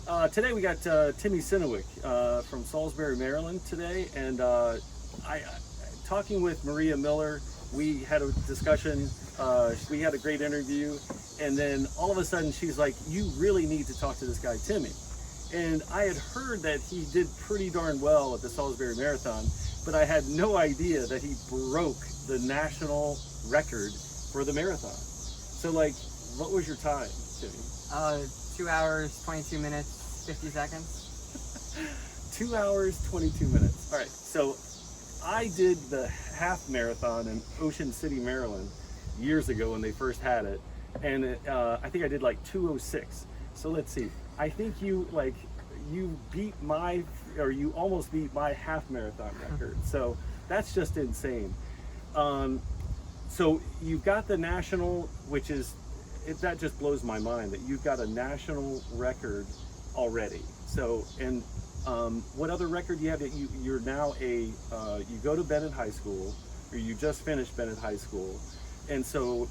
Today we got Timmy Synowiec from Salisbury, Maryland today, and talking with Maria Miller, we had a discussion, we had a great interview, and then all of a sudden she's like, you really need to talk to this guy Timmy. And I had heard that he did pretty darn well at the Salisbury Marathon, but I had no idea that he broke the national record for the marathon. So like, what was your time, Timmy? 2 hours, 22 minutes, 50 seconds. 2 hours, 22 minutes. All right, so I did the half marathon in Ocean City, Maryland, years ago when they first had it, and I think I did like 2:06. So let's see. I think you beat you almost beat my half marathon record. So that's just insane. So you've got the national, which is, that just blows my mind that you've got a national record already. So, and what other record do you have that you're now you go to Bennett High School, or you just finished Bennett High School, and so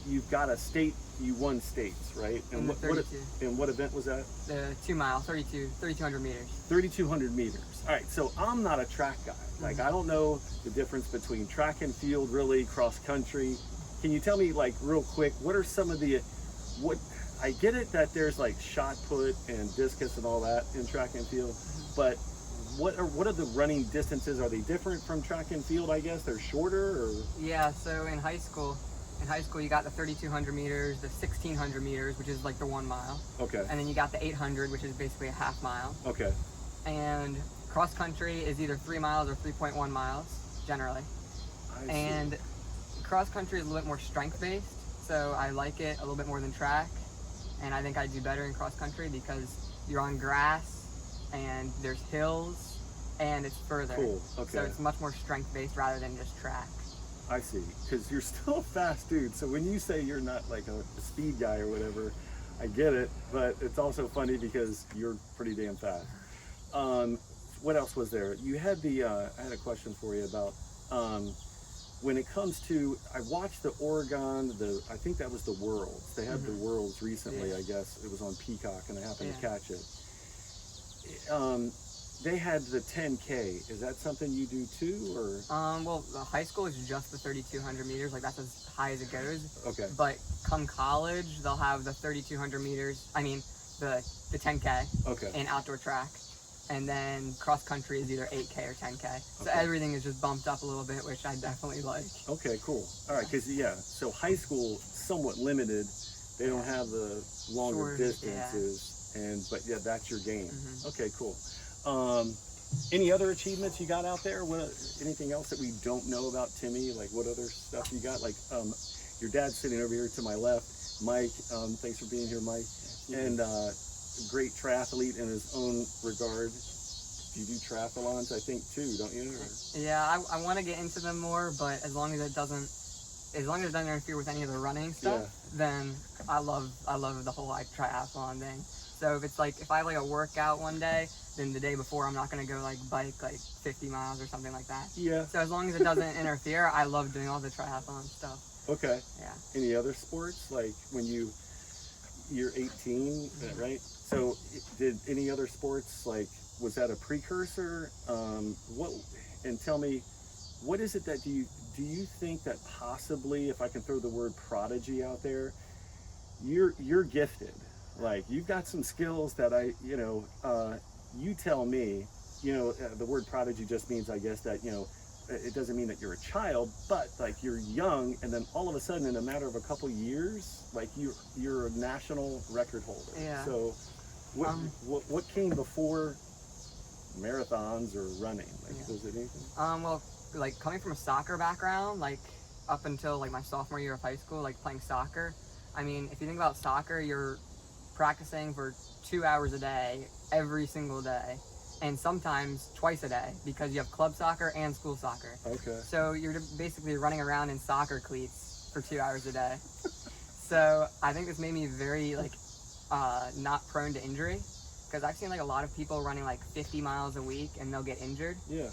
you've got a state, you won states, right? And what event was that? The 2 mile, 3,200 meters. 3,200 meters. All right, so I'm not a track guy. Like, I don't know the difference between track and field, really, cross country. Can you tell me, like, real quick, what are some of the, I get it that there's like shot put and discus and all that in track and field, but what are the running distances? Are they different from track and field, I guess? They're shorter, or? Yeah, so in high school you got the 3,200 meters, the 1,600 meters, which is like the 1 mile. Okay. And then you got the 800, which is basically a half mile. Okay. And cross country is either 3 miles or 3.1 miles, generally. I see. And cross country is a little bit more strength based, so I like it a little bit more than track. And I think I do better in cross country because you're on grass and there's hills and it's further. Cool. Okay. So it's much more strength based rather than just track. I see, because you're still a fast dude. So when you say you're not like a speed guy or whatever, I get it, but it's also funny because you're pretty damn fast. What else was there? You had I had a question for you about, when it comes to, I watched the Oregon, I think that was the Worlds. They had the Worlds recently, I guess. It was on Peacock, and I happened to catch it. They had the 10K. Is that something you do too, or? Well, the high school is just the 3,200 meters. Like, that's as high as it goes. Okay. But come college, they'll have the 3,200 meters. I mean, the 10K. Okay. In outdoor track. And then cross country is either 8K or 10K. So Okay. everything is just bumped up a little bit, which I definitely like. Okay, cool. All right, because so high school somewhat limited. They don't have the longer distances, but that's your game. Okay, cool. Any other achievements you got out there? Anything else that we don't know about Timmy? Like, what other stuff you got? Like, your dad's sitting over here to my left, Mike. Thanks for being here, Mike. And great triathlete in his own regard. You do triathlons, I think, too, don't you? Or? Yeah, I want to get into them more, but as long as it doesn't interfere with any of the running stuff, then I love the whole like triathlon thing. So if I have like a workout one day, then the day before I'm not gonna go like bike like 50 miles or something like that. Yeah. So as long as it doesn't interfere, I love doing all the triathlon stuff. Okay. Yeah. Any other sports, like when you're 18, right? So did any other sports, like, was that a precursor? And tell me, what is it that do you think that possibly, if I can throw the word prodigy out there, you're gifted? Like, you've got some skills that you tell me, the word prodigy just means, I guess, that, it doesn't mean that you're a child, but like you're young, and then all of a sudden, in a matter of a couple years, like you're a national record holder. Yeah. So what came before marathons or running? Like, was it anything? Well, like coming from a soccer background, like up until like my sophomore year of high school, like playing soccer. I mean, if you think about soccer, you're practicing for 2 hours a day, every single day, and sometimes twice a day because you have club soccer and school soccer. Okay. So you're basically running around in soccer cleats for 2 hours a day. So I think this made me very not prone to injury, because I've seen like a lot of people running like 50 miles a week and they'll get injured. Yeah.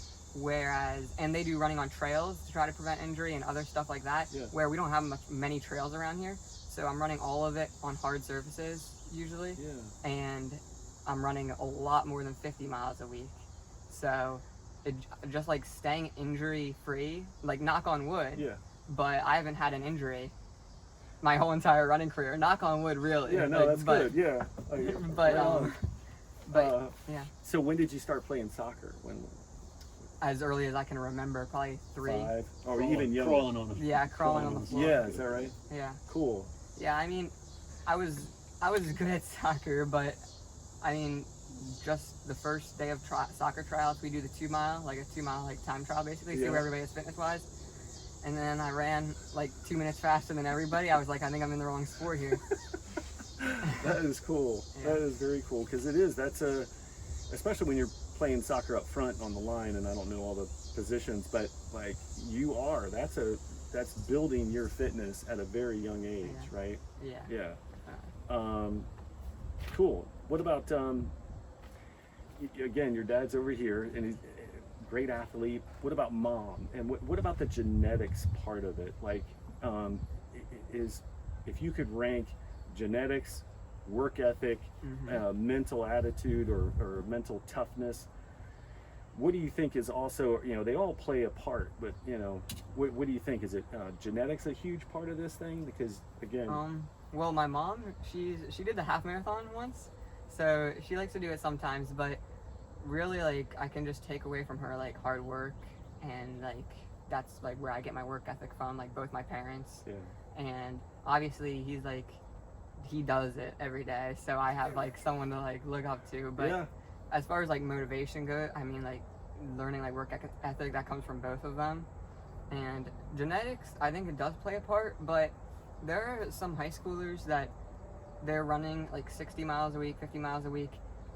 And they do running on trails to try to prevent injury and other stuff like that, where we don't have many trails around here. So I'm running all of it on hard surfaces usually. Yeah. And I'm running a lot more than 50 miles a week. So it just like staying injury free, like knock on wood. Yeah. But I haven't had an injury my whole entire running career. Knock on wood, really. Yeah, no, like, that's good. Yeah. But yeah. So when did you start playing soccer? When? As early as I can remember, probably 3. 5, or even younger. Crawling on the Yeah, crawling on the floor. Yeah, is that right? Yeah. Cool. Yeah, I mean, I was good at soccer, but I mean, just the first day of soccer tryouts, we do the 2 mile, like a 2 mile like time trial basically, see Yeah. where everybody is fitness wise. And then I ran like 2 minutes faster than everybody. I was like, I think I'm in the wrong sport here. That is cool. Yeah. That is very cool because that's especially when you're playing soccer up front on the line, and I don't know all the positions, but like that's building your fitness at a very young age, Yeah. right? Yeah. Yeah. Cool. What about again, your dad's over here and he's a great athlete. What about mom? And what about the genetics part of it? Like, is if you could rank genetics, work ethic, mental attitude, or mental toughness, what do you think is also, they all play a part, but what do you think? Is it genetics a huge part of this thing? Because again, well, my mom, she did the half marathon once, so she likes to do it sometimes, but really, like, I can just take away from her like hard work, and like that's like where I get my work ethic from, like both my parents. Yeah. And obviously he does it every day, so I have like someone to like look up to. But yeah. as far as like motivation goes, I mean, like learning like work ethic, that comes from both of them. And genetics, I think it does play a part, but there are some high schoolers that they're running like 60 miles a week, 50 miles a week,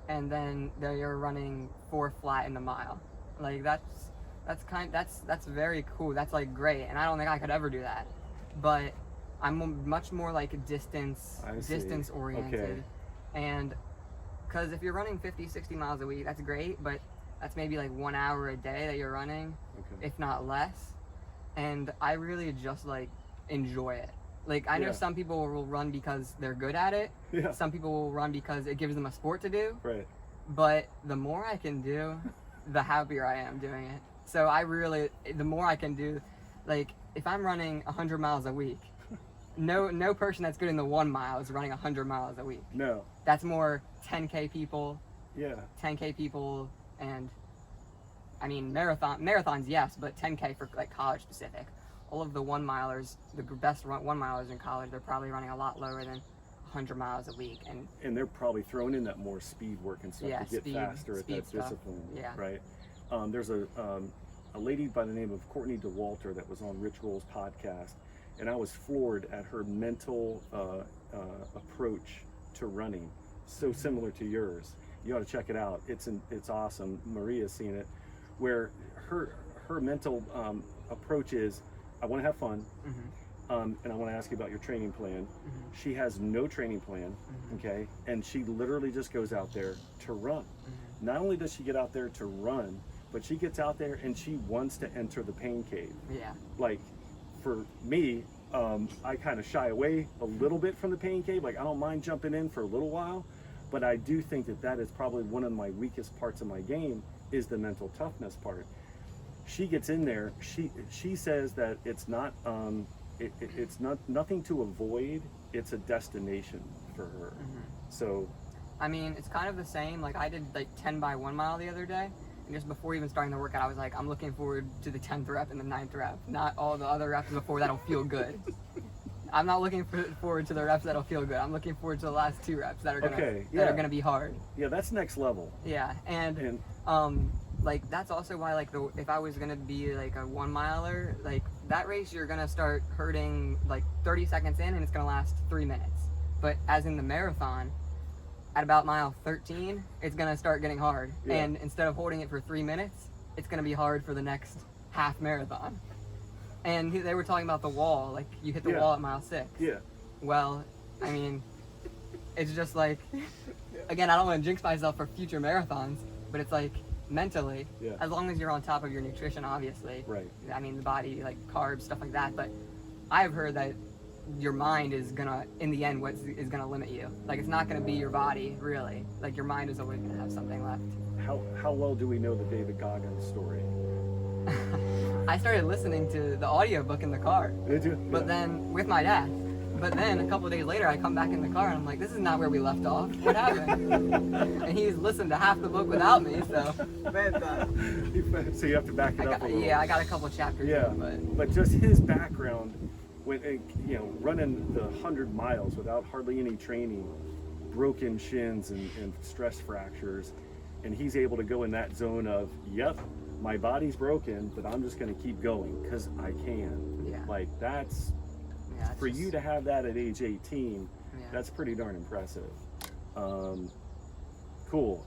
and then they're running 4 flat in the mile. Like that's very cool. That's like great, and I don't think I could ever do that. But I'm much more like distance oriented. Okay. And because if you're running 50, 60 miles a week, that's great, but that's maybe like 1 hour a day that you're running, if not less. And I really just like enjoy it. Like, I know Yeah. some people will run because they're good at it. Yeah. Some people will run because it gives them a sport to do. Right. But the more I can do, the happier I am doing it. So the more I can do, like if I'm running 100 miles a week, no person that's good in the 1 mile is running 100 miles a week. No. That's more 10K people. Yeah. 10K people, and I mean marathons, yes, but 10K for like college specific. All of the 1 milers, the best 1 milers in college, they're probably running a lot lower than 100 miles a week, And they're probably throwing in that more speed work and stuff Yeah, to get faster at that stuff. discipline. Yeah. Right. There's a lady by the name of Courtney DeWalter that was on Rich Roll's podcast, and I was floored at her mental approach to running. So similar to yours. You ought to check it out. It's awesome. Maria's seen it, where her mental approach is, I want to have fun, and I want to ask you about your training plan. She has no training plan, okay, and she literally just goes out there to run. Not only does she get out there to run, but she gets out there and she wants to enter the pain cave. Yeah. Like, for me, I kind of shy away a little bit from the pain cave. Like, I don't mind jumping in for a little while, but I do think that is probably one of my weakest parts of my game, is the mental toughness part. She gets in there. She says that it's not it's not nothing to avoid. It's a destination for her. So, I mean, it's kind of the same. Like, I did like 10 by 1 mile the other day, and just before even starting the workout, I was like, I'm looking forward to the 10th rep and the 9th rep, not all the other reps before that'll feel good. I'm not looking forward to the reps that'll feel good. I'm looking forward to the last 2 reps that are gonna be hard. Yeah, that's next level. Yeah, and like that's also why, like, if I was gonna be like a 1 miler, like that race, you're gonna start hurting like 30 seconds in, and it's gonna last 3 minutes. But as in the marathon, at about mile 13, it's gonna start getting hard, and instead of holding it for 3 minutes, it's gonna be hard for the next half marathon. And they were talking about the wall, like you hit the wall at mile 6. Yeah. Well, I mean, it's just like, again, I don't want to jinx myself for future marathons, but it's like mentally, as long as you're on top of your nutrition, obviously. Right. I mean, the body, like carbs, stuff like that. But I've heard that your mind is gonna, in the end, what is gonna limit you. Like, it's not gonna be your body, really. Like, your mind is always gonna have something left. How well do we know the David Goggins story? I started listening to the audiobook in the car. Did you? But Yeah. then, with my dad. But then, a couple of days later, I come back in the car and I'm like, this is not where we left off. What happened? And he's listened to half the book without me, so. So you have to back it up a little. Yeah, I got a couple chapters. Yeah, But but just his background, when running the 100 miles without hardly any training, broken shins and stress fractures, and he's able to go in that zone of, yep, my body's broken, but I'm just going to keep going because I can. Yeah. Like that's for you to have that at age 18. Yeah. That's pretty darn impressive. Cool.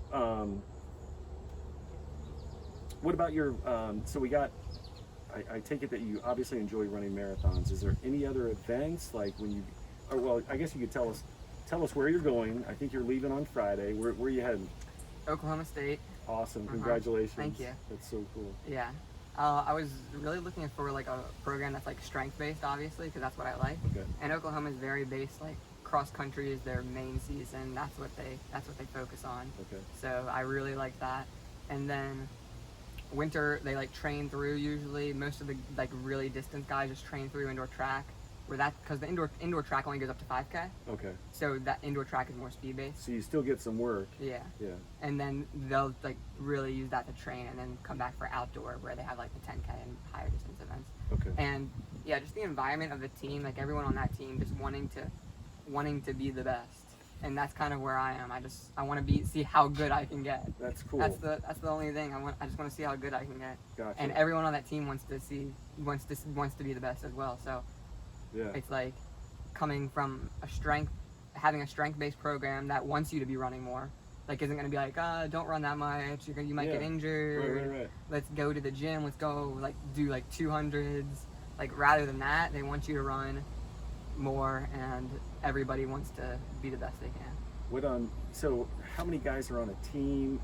What about your? So we got. I take it that you obviously enjoy running marathons. Is there any other events like when you? Or well, I guess you could tell us where you're going. I think you're leaving on Friday. Where are you heading? Oklahoma State. Awesome. Congratulations. Thank you. That's so cool. Yeah. I was really looking for like a program that's like strength based, obviously, because that's what I like. Okay. And Oklahoma is very based, like cross country is their main season. That's what they focus on. Okay. So I really like that. And then winter they like train through usually. Most of the like really distant guys just train through indoor track. Because the indoor track only goes up to 5K. Okay. So that indoor track is more speed based. So you still get some work. Yeah. Yeah. And then they'll like really use that to train and then come back for outdoor where they have like the 10K and higher distance events. Okay. And yeah, just the environment of the team, like everyone on that team just wanting to be the best. And that's kind of where I am. I want to see how good I can get. That's cool. That's the only thing. I just want to see how good I can get. Gotcha. And everyone on that team wants to be the best as well. So Yeah. it's like coming from having a strength-based program that wants you to be running more. Like, isn't going to be like, don't run that much. You might get injured. Right. Let's go to the gym. Let's go do 200s. Like, rather than that, they want you to run more, and everybody wants to be the best they can. So how many guys are on a team?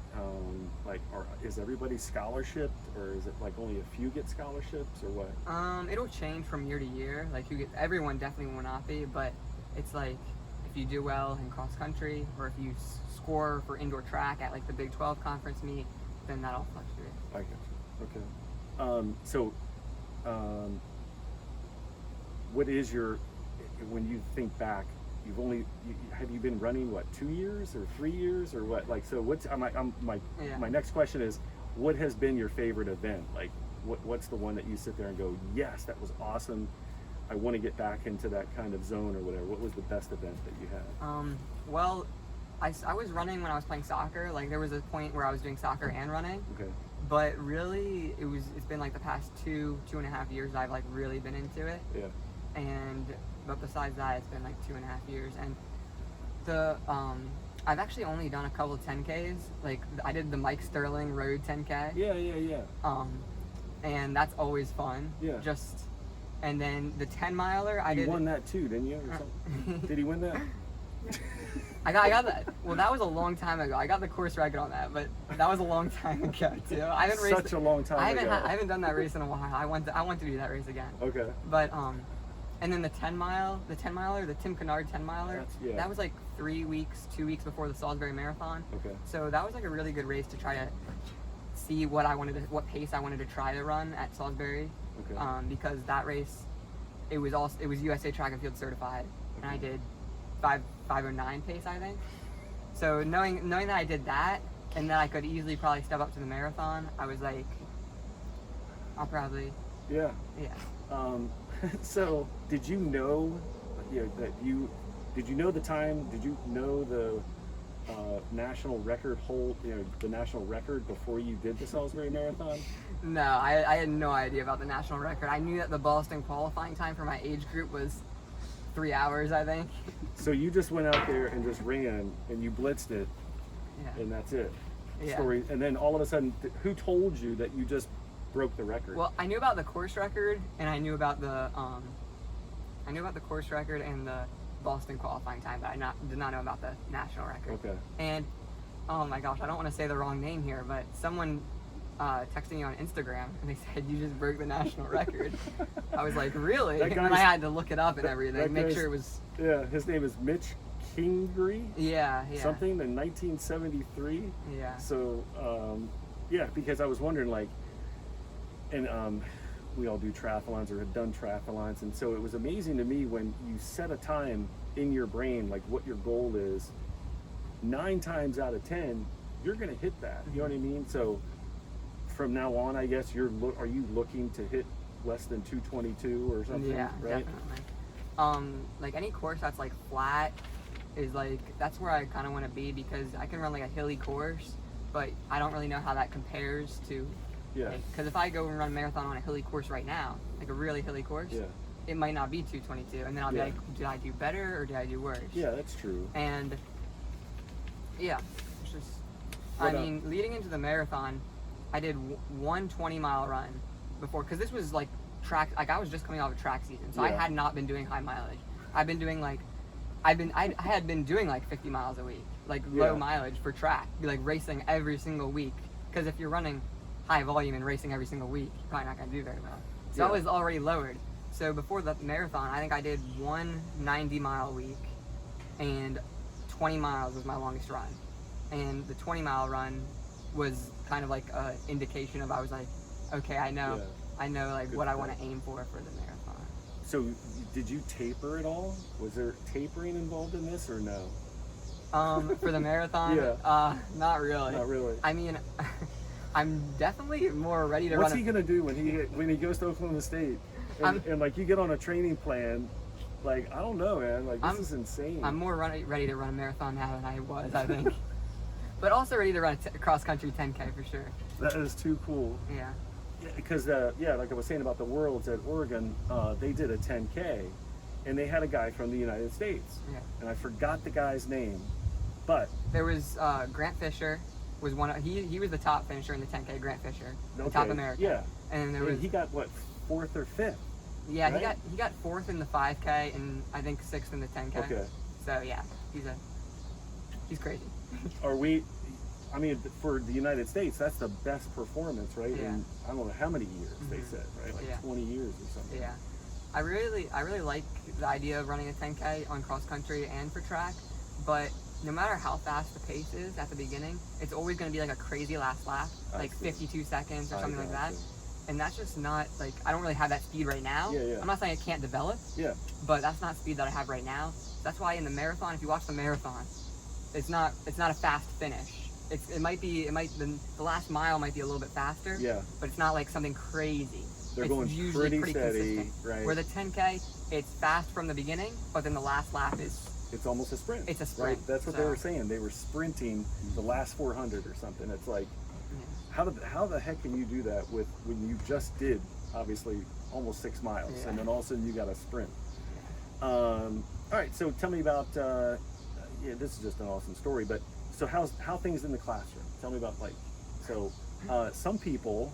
Is everybody scholarshiped, or is it like only a few get scholarships, or what? It'll change from year to year. Like, everyone definitely will not be, but it's like if you do well in cross country, or if you score for indoor track at like the Big 12 conference meet, then that'll fluctuate. I get you. Okay. What is when you think back? Have you been running 2 years or 3 years or what? Like, so my next question is, what has been your favorite event? Like, what's the one that you sit there and go, yes, that was awesome. I want to get back into that kind of zone or whatever. What was the best event that you had? Well, I was running when I was playing soccer. Like, there was a point where I was doing soccer and running. Okay. But really, it's been like the past 2.5 years I've like really been into it. Yeah. But besides that, it's been like 2.5 years. And I've actually only done a couple of 10Ks. Like, I did the Mike Sterling Road 10K. Yeah. And that's always fun. Yeah. And then the 10 miler, I did. You won that too, didn't you? Or something? Did he win that? I got that. Well, that was a long time ago. I got the course record on that, but that was a long time ago too. I haven't raced. Such a long time ago. I haven't done that race in a while. I want to do that race again. Okay. But and then the 10 miler, the Tim Kennard 10 miler, that was like 2 weeks before the Salisbury Marathon. Okay. So that was like a really good race to try to see what pace I wanted to try to run at Salisbury. Okay. Because that race, it was USA Track and Field certified, and I did 5:09 pace, I think. So knowing that I did that, and that I could easily probably step up to the marathon, I was like, I'll probably. Yeah. Yeah. So did you know the time? Did you know the national record the national record before you did the Salisbury Marathon? No, I had no idea about the national record. I knew that the Boston qualifying time for my age group was 3 hours, I think. So you just went out there and just ran and you blitzed it, and that's it. Yeah. Story. And then all of a sudden, who told you that you just broke the record? Well, I knew about the course record, and I knew about the course record and the Boston qualifying time, but I did not know about the national record. Okay. And oh my gosh, I don't want to say the wrong name here, but someone texting you on Instagram, and they said you just broke the national record. I was like, really? That And then I guy's- had to look it up and everything, that make guy's- sure it was. Yeah, his name is Mitch Kingery. Yeah. Something in 1973. Yeah. So, yeah, because I was wondering, like, and we all do triathlons or had done triathlons, and so it was amazing to me when you set a time in your brain, like what your goal is. 9 times out of 10, you're gonna hit that. You know what I mean? So, from now on, I guess are you looking to hit less than 222 or something? Yeah, right? definitely. Like any course that's like flat is like, that's where I kind of want to be, because I can run like a hilly course, but I don't really know how that compares to. Yeah. Because if I go and run a marathon on a hilly course right now, like a really hilly course, Yeah. it might not be 222, and then I'll be Yeah. like, did I do better or did I do worse? Yeah, that's true. And yeah, it's just, What I mean, leading into the marathon, I did one 20-mile run before, because this was like track, like I was just coming off of track season, so I Yeah. had not been doing high mileage. I've been doing like, I had been doing like 50 miles a week, like low Yeah. mileage for track, be like racing every single week, because if you're running high volume and racing every single week, you're probably not going to do very well. So Yeah. I was already lowered. So before the marathon, I think I did one 90-mile week, and 20 miles was my longest run. And the 20-mile run was kind of like an indication of, I was like, okay, I know like Good what I for want that. to aim for the marathon. So, did you taper at all? Was there tapering involved in this or no? For the marathon, Yeah. not really. Not really. I mean, I'm definitely more ready to What's run. he gonna do when he goes to Oklahoma State and like you get on a training plan? Like, I don't know, man. Like, this is insane. I'm more ready to run a marathon now than I was, I think. But also ready to run a cross-country 10K for sure. That is too cool. Yeah. Because like I was saying about the Worlds at Oregon, they did a 10K, and they had a guy from the United States, Yeah. and I forgot the guy's name, but There was Grant Fisher was one. He was the top finisher in the 10K. Grant Fisher, the okay, top American. yeah, And there and was he got what, 4th or 5th? yeah, right? he got 4th in the 5K and I think 6th in the 10K. Okay. So yeah, he's crazy. Are we? I mean, for the United States, that's the best performance, right? Yeah. In I don't know how many years they Mhm. said, right? Like Yeah. 20 years or something. Yeah, I really like the idea of running a 10K on cross country and for track, but no matter how fast the pace is at the beginning, it's always going to be like a crazy last lap, I like see. 52 seconds or I something like that. gotcha. And that's just not like, I don't really have that speed right now. Yeah, yeah. I'm not saying it can't develop, Yeah. but that's not speed that I have right now. That's why in the marathon, if you watch the marathon, it's not a fast finish. The last mile might be a little bit faster, Yeah. but it's not like something crazy. They're It's going usually pretty steady, consistent. right? Where the 10K, it's fast from the beginning, but then the last lap is, It's almost a sprint. It's a sprint, Right? That's what they so- were saying. They were sprinting the last 400 or something. It's like, yeah. how the heck can you do that when you just did obviously almost 6 miles Yeah. and then all of a sudden you got a sprint? All right, so tell me about. This is just an awesome story, but so how things in the classroom? Tell me about some people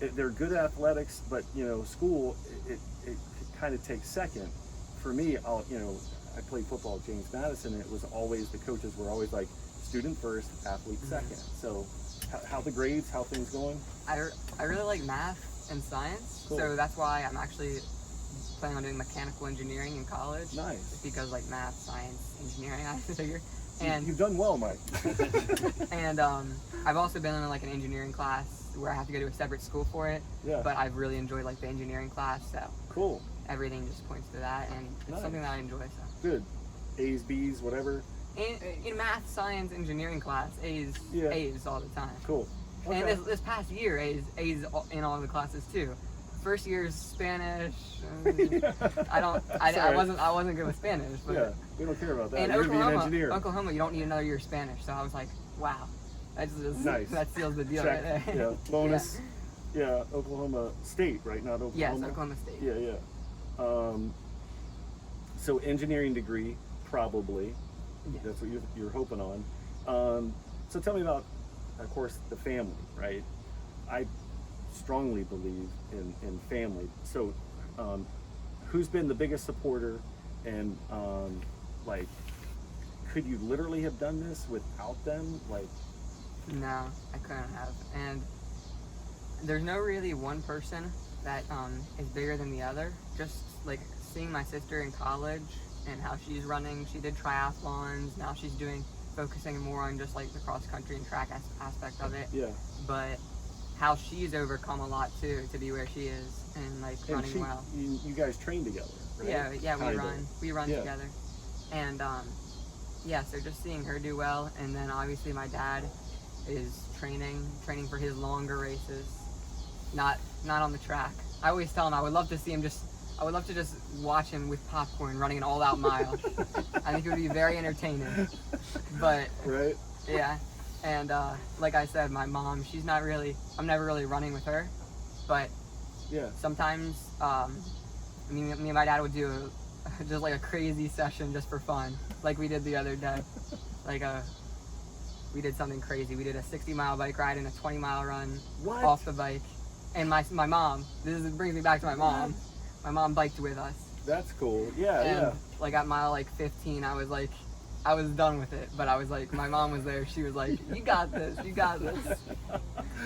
they're good at athletics, but school it kind of takes second. For me, I played football at James Madison, and it was always, the coaches were always like, student first, athlete second. So how the grades, how things going? I really like math and science, Cool. so that's why I'm actually planning on doing mechanical engineering in college. Nice. Just because like math, science, engineering, I figure. And You've done well, Mike. and I've also been in like an engineering class where I have to go to a separate school for it. Yeah. But I've really enjoyed like the engineering class, so Cool. everything just points to that, and it's Nice. something that I enjoy. So Good. A's, B's, whatever. in math, science, engineering class, A's all the time. Cool. Okay. And this past year, A's in all the classes too. First year's Spanish. I wasn't good with Spanish, but Yeah, we don't care about that. in You're gonna be an engineer. Oklahoma, you don't need another year of Spanish. So I was like, wow, that's just Nice. that seals the deal Check. right there. Yeah. Bonus. Yeah. Oklahoma State, right? Not Oklahoma. Yes, Oklahoma State. Yeah, yeah. So engineering degree, probably. Yeah. That's what you're hoping on. So tell me about, of course, the family, right? I strongly believe in family. So, who's been the biggest supporter, and like, could you literally have done this without them? Like, No, I couldn't have. And there's no really one person that is bigger than the other. Just like seeing my sister in college and how she's running. She did triathlons. Now she's focusing more on just like the cross country and track aspect of it. Yeah. But how she's overcome a lot too to be where she is and like running well. You guys train together, right? Yeah, Kinda. we run Yeah. together. And yeah, so just seeing her do well, and then obviously my dad is training for his longer races, not on the track. I always tell him I would love to just watch him with popcorn running an all-out mile. I think it would be very entertaining. But Right. yeah, and like I said, my mom, I'm never really running with her, but Yeah. sometimes me and my dad would do just like a crazy session just for fun, like we did the other day. Like we did something crazy. We did a 60-mile bike ride and a 20-mile run What? off the bike. And my mom, brings me back to my mom. My mom biked with us. That's cool. Yeah, And yeah. like at mile like 15, I was done with it. But I was like, my mom was there. She was like, you got this.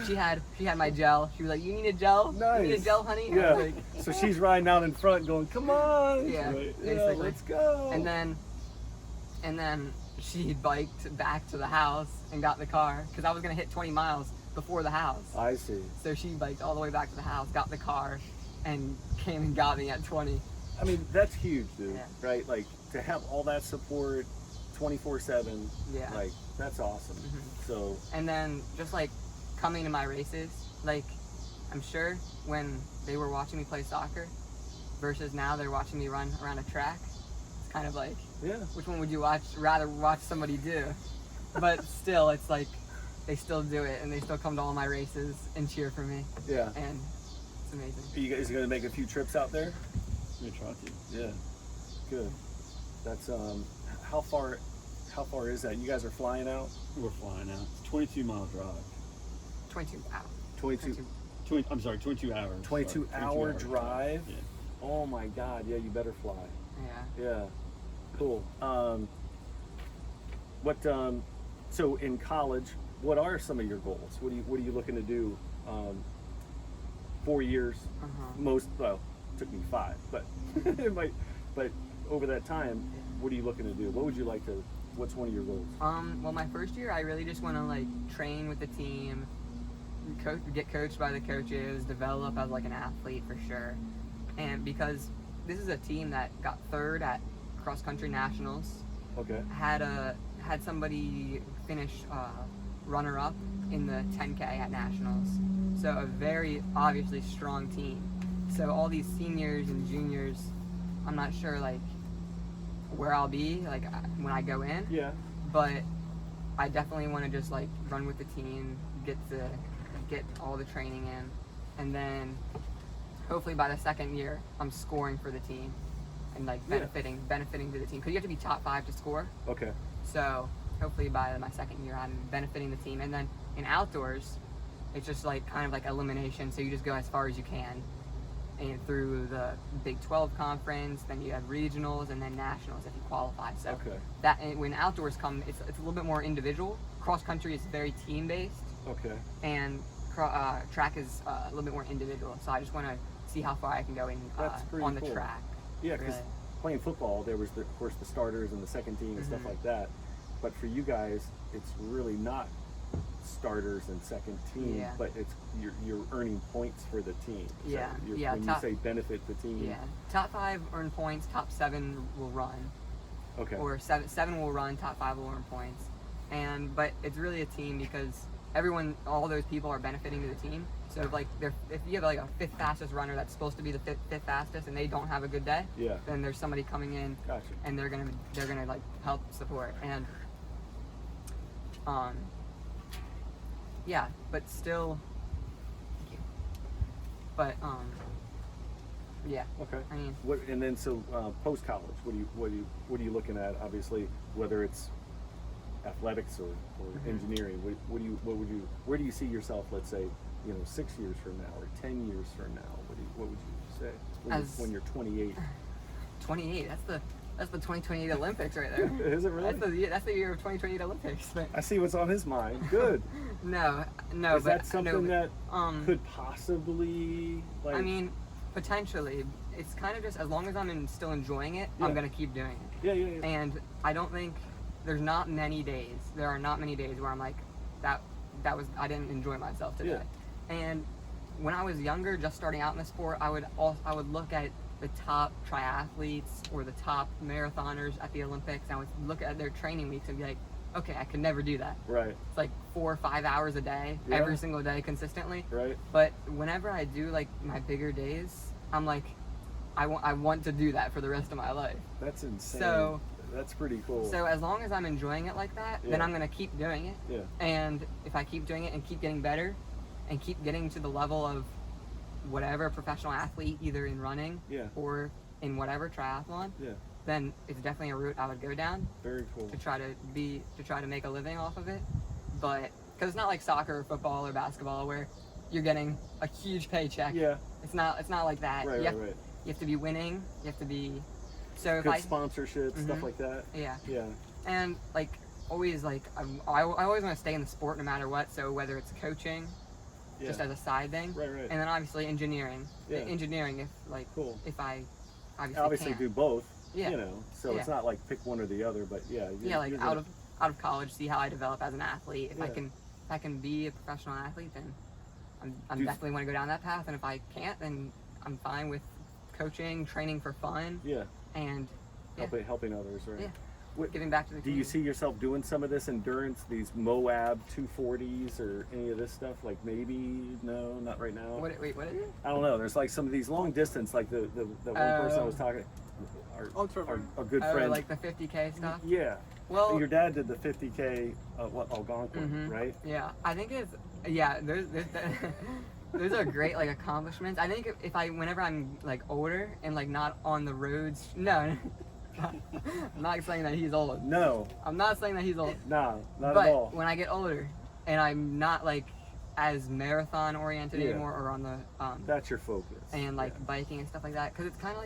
She had my gel. She was like, you need a gel? Nice. You need a gel, honey? I Yeah. was like, So she's riding out in front going, come on. Yeah, Right. basically. Let's go. And then she biked back to the house and got the car because I was gonna hit 20 miles before the house. I see. So she biked all the way back to the house, got the car, and came and got me at 20. I mean, that's huge, dude. Yeah. Right? Like, to have all that support 24/7, Yeah. like, that's awesome. Mhm. So, And then just like coming to my races, like I'm sure when they were watching me play soccer versus now they're watching me run around a track, it's kind of like, yeah. which one would you rather watch somebody do? But still, it's like they still do it and they still come to all my races and cheer for me, Yeah. and it's amazing. Are you guys going to make a few trips out there? We try to. Yeah. Good. That's, how far is that? You guys are flying out? We're flying out. It's 22-mile drive. 22 hours. 22 22 hours. 22-hour drive? Yeah. Oh my God. Yeah, you better fly. Yeah. Yeah. Cool. So in college, what are some of your goals? What are you looking to do? 4 years, Uh-huh. took me 5, but but over that time, what are you looking to do? What's one of your goals? Well, my first year, I really just want to like train with the team, get coached by the coaches, develop as like an athlete for sure. And because this is a team that got 3rd at cross country nationals, Okay. had somebody finish runner up in the 10K at nationals. So a very obviously strong team. So all these seniors and juniors, I'm not sure like where I'll be like when I go in. Yeah. But I definitely want to just like run with the team, get all the training in, and then hopefully by the 2nd year I'm scoring for the team and like benefiting to the team because you have to be top 5 to score. Okay. So hopefully by my 2nd year I'm benefiting the team, and then in outdoors it's just like kind of like elimination. So you just go as far as you can, and through the Big 12 conference, then you have regionals and then nationals if you qualify. So Okay. that, and when outdoors come, it's a little bit more individual. Cross country is very team based, Okay. and track is a little bit more individual. So I just want to see how far I can go in That's pretty on the cool. track. Yeah, because Really. playing football, there was of course the starters and the second team and stuff Mhm. like that. But for you guys, it's really not starters and second team, Yeah. but it's you're earning points for the team. So Yeah, you're- yeah, When top- you say benefit the team. Yeah, top 5 earn points, top 7 will run, Okay. or seven will run, top 5 will earn points. But it's really a team because all those people are benefiting to the team. So if you have like a 5th fastest runner that's supposed to be the fifth fastest and they don't have a good day, Yeah. then there's somebody coming in Gotcha. and they're gonna like help support. And yeah, but still, thank you. But yeah, Okay. I mean, What and then so post college, what are you looking at? Obviously, whether it's athletics or Mhm. engineering, where do you see yourself? Let's say 6 years from now or 10 years from now. What would you say when As- you're 28? 28. That's the 2028 Olympics right there. Is it really? That's the year of 2028 Olympics. But I see what's on his mind. Good. no, Is that something that um, could possibly, like... I mean, potentially. It's kind of just as long as I'm still enjoying it, Yeah. I'm gonna keep doing it. Yeah. And I don't think there are not many days where I'm like, I didn't enjoy myself today. Yeah. And when I was younger, just starting out in the sport, I would look at the top triathletes or the top marathoners at the Olympics, and I would look at their training weeks and be like, okay, I could never do that. Right. It's like 4 or 5 hours a day, Yeah. every single day consistently. Right. But whenever I do like my bigger days, I'm like, I want to do that for the rest of my life. That's insane. So that's pretty cool. So as long as I'm enjoying it like that, then Yeah. I'm gonna keep doing it. Yeah. And if I keep doing it and keep getting better, and keep getting to the level of whatever professional athlete, either in running Yeah. or in whatever triathlon, Yeah. then it's definitely a route I would go down Very cool. to try to make a living off of it. But because it's not like soccer or football or basketball where you're getting a huge paycheck. Yeah. It's not like that. Right. You have to be winning. You have to be. So if Good I sponsorships, stuff Mhm. like that. yeah. Yeah. And like always, like I always want to stay in the sport no matter what. So whether it's coaching, Yeah. just as a side thing, Right. and then obviously engineering. Yeah. Engineering, if like Cool. if I Obviously can't. do both. Yeah. You know, so it's Yeah. not like pick one or the other, but yeah. Yeah, like out of college, see how I develop as an athlete. If Yeah. I can be a professional athlete, then I'm Do- definitely want to go down that path. And if I can't, then I'm fine with coaching, training for fun, Yeah. and yeah. Helping others, right? Yeah. What, giving back to the do you community. see yourself doing some of this endurance, these Moab 240s or any of this stuff? Like maybe, no, not right now. What is it? I don't know. There's like some of these long distance, like the one person I was talking, our good friend. Like the 50K stuff. Yeah. Well, Your dad did the 50K, Algonquin, Mhm. right? Yeah, I think it's there's those are great like accomplishments. I think whenever I'm like older and like not on the roads, no, I'm not saying that he's old. No, I'm not saying that he's old. nah, not But at all. when I get older and I'm not like as marathon oriented Yeah. anymore, or on the That's your focus. and like Yeah. biking and stuff like that, because it's kind of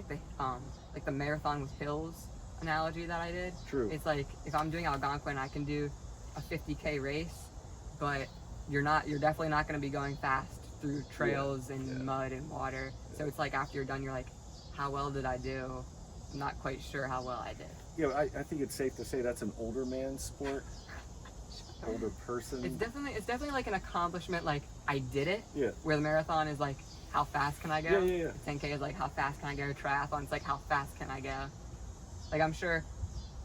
like the marathon with hills analogy that I did. True. It's like if I'm doing Algonquin, I can do a 50K race, but you're definitely not going to be going fast through trails and yeah. mud and water. So it's like after you're done, you're like, how well did I do? I'm not quite sure how well I did. Yeah, I think it's safe to say that's an older man's sport. Older person. It's definitely like an accomplishment. Like I did it. Yeah. Where the marathon is like, how fast can I go? Yeah. 10K is like, how fast can I go? Triathlon, it's like, how fast can I go? Like I'm sure,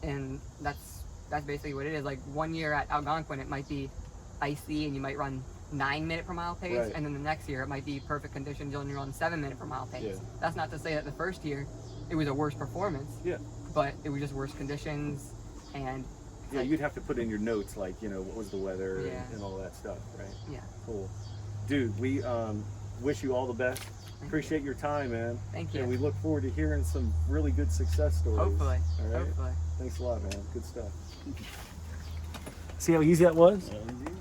and that's basically what it is. Like 1 year at Algonquin, it might be icy and you might run 9 minute per mile pace, Right. and then the next year it might be perfect conditions and you run 7 minute per mile pace. Yeah. That's not to say that the first year it was a worse performance. Yeah. But it was just worse conditions, and Yeah, like, you'd have to put in your notes, like, what was the weather Yeah. and all that stuff, right? Yeah. Cool. Dude, we wish you all the best. Thank Appreciate your time, man. Thank you. And we look forward to hearing some really good success stories. Hopefully. All right. Hopefully. Thanks a lot, man. Good stuff. See how easy that was? That was easy.